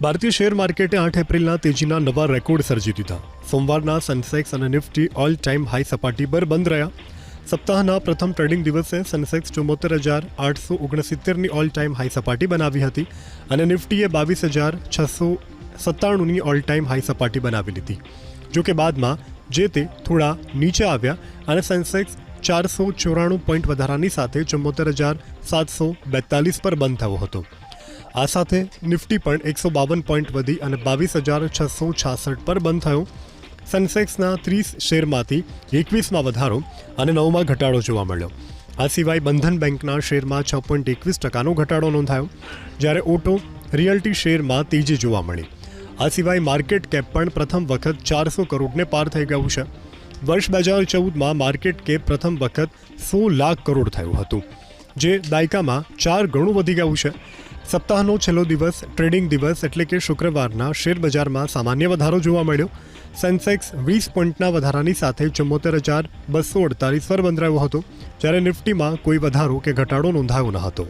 ભારતીય શેર માર્કેટે 8 એપ્રિલના તેજીના નવા રેકોર્ડ સર્જી દીધા. સોમવારના સેન્સેક્સ અને નિફ્ટી ઓલ ટાઈમ હાઈ સપાટી પર બંધ રહ્યા. સપ્તાહના પ્રથમ ટ્રેડિંગ દિવસે સેન્સેક્સ 74,869ની ઓલ ટાઈમ હાઈ સપાટી બનાવી હતી અને નિફ્ટીએ 22,697ની ઓલ ટાઈમ હાઈ સપાટી બનાવી લીધી. જોકે બાદમાં જે તે થોડા નીચે આવ્યા અને સેન્સેક્સ 494 પોઈન્ટ વધારાની સાથે 74,742 પર બંધ થયો હતો. આ સાથે નિફ્ટી પણ 152 પોઈન્ટ વધી અને 22,666 પર બંધ થયો. સેન્સેક્સના 30 શેરમાંથી 21માં વધારો અને 9માં ઘટાડો જોવા મળ્યો. આ સિવાય બંધન બેંકના શેરમાં 6.21% ઘટાડો નોંધાયો, જ્યારે ઓટો રિયલ્ટી શેરમાં તેજી જોવા મળી. આ સિવાય માર્કેટ કેપ પણ પ્રથમ વખત 400 કરોડને પાર થઈ ગયું છે. વર્ષ 2014માં માર્કેટ કેપ પ્રથમ વખત 100 લાખ કરોડ થયું હતું, જે દાયકામાં 4 ગણું વધી ગયું છે. સપ્તાહનો છેલ્લો દિવસ ટ્રેડિંગ દિવસ એટલે કે શુક્રવારના શેર બજારમાં સામાન્ય વધારો જોવા મળ્યો. સેન્સેક્સ 20 પોઈન્ટના વધારાની સાથે 74,248 પર બંધ રહ્યો હતો, જ્યારે નિફ્ટીમાં કોઈ વધારો કે ઘટાડો નોંધાયો ન હતો.